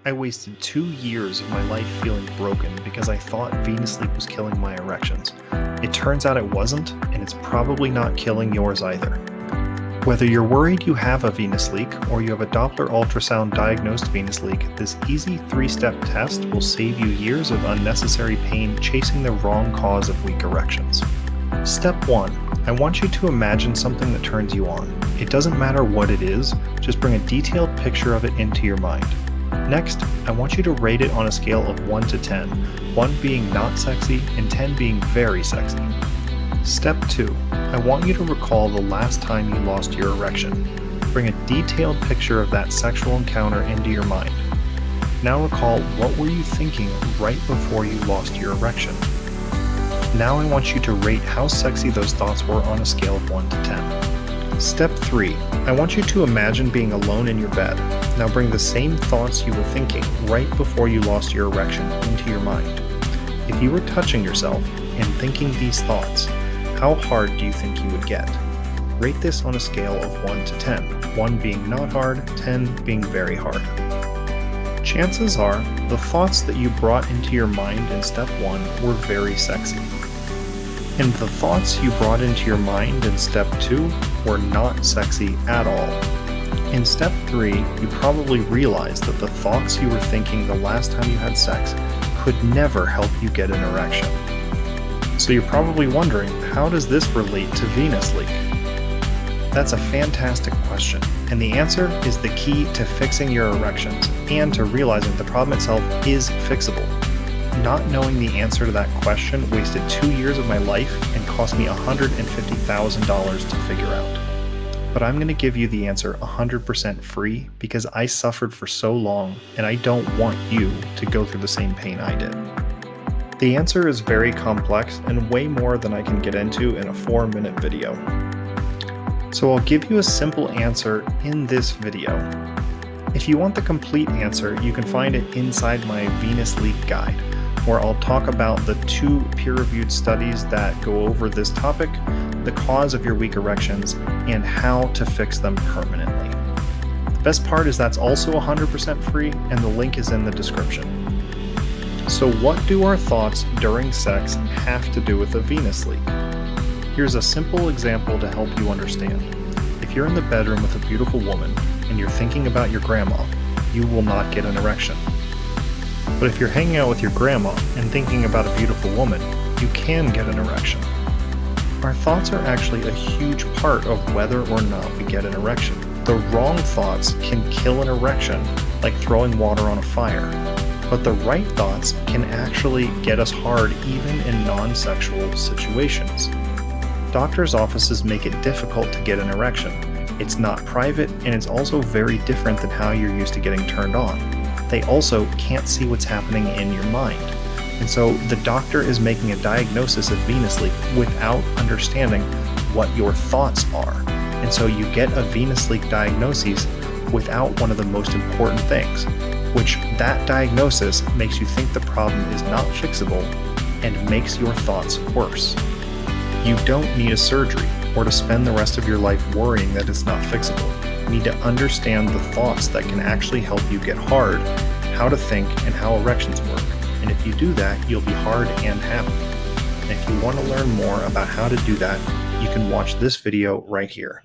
I wasted 2 years of my life feeling broken because I thought Venus leak was killing my erections. It turns out it wasn't, and it's probably not killing yours either. Whether you're worried you have a Venus leak or you have a Doppler ultrasound diagnosed Venus leak, this easy 3-step test will save you years of unnecessary pain chasing the wrong cause of weak erections. Step 1. I want you to imagine something that turns you on. It doesn't matter what it is, just bring a detailed picture of it into your mind. Next, I want you to rate it on a scale of 1 to 10, 1 being not sexy and 10 being very sexy. Step 2. I want you to recall the last time you lost your erection. Bring a detailed picture of that sexual encounter into your mind. Now recall what were you thinking right before you lost your erection. Now I want you to rate how sexy those thoughts were on a scale of 1 to 10. Step 3. I want you to imagine being alone in your bed. Now bring the same thoughts you were thinking right before you lost your erection into your mind. If you were touching yourself and thinking these thoughts, how hard do you think you would get? Rate this on a scale of 1 to 10, 1 being not hard, 10 being very hard. Chances are, the thoughts that you brought into your mind in step 1 were very sexy. And the thoughts you brought into your mind in step 2 were not sexy at all. In step 3, you probably realized that the thoughts you were thinking the last time you had sex could never help you get an erection. So you're probably wondering, how does this relate to Venus leak? That's a fantastic question, and the answer is the key to fixing your erections and to realizing the problem itself is fixable. Not knowing the answer to that question wasted 2 years of my life and cost me $150,000 to figure out. But I'm going to give you the answer 100% free because I suffered for so long and I don't want you to go through the same pain I did. The answer is very complex and way more than I can get into in a 4-minute video. So I'll give you a simple answer in this video. If you want the complete answer, you can find it inside my Venus leak guide, where I'll talk about the 2 peer-reviewed studies that go over this topic, the cause of your weak erections, and how to fix them permanently. The best part is that's also 100% free, and the link is in the description. So what do our thoughts during sex have to do with a Venus leak? Here's a simple example to help you understand. If you're in the bedroom with a beautiful woman and you're thinking about your grandma, you will not get an erection. But if you're hanging out with your grandma and thinking about a beautiful woman, you can get an erection. Our thoughts are actually a huge part of whether or not we get an erection. The wrong thoughts can kill an erection like throwing water on a fire. But the right thoughts can actually get us hard even in non-sexual situations. Doctors' offices make it difficult to get an erection. It's not private, and it's also very different than how you're used to getting turned on. They also can't see what's happening in your mind. And so the doctor is making a diagnosis of Venus leak without understanding what your thoughts are. And so you get a Venus leak diagnosis without one of the most important things, which that diagnosis makes you think the problem is not fixable and makes your thoughts worse. You don't need a surgery or to spend the rest of your life worrying that it's not fixable. You need to understand the thoughts that can actually help you get hard, how to think, and how erections work. And if you do that, you'll be hard and happy. And if you want to learn more about how to do that, you can watch this video right here.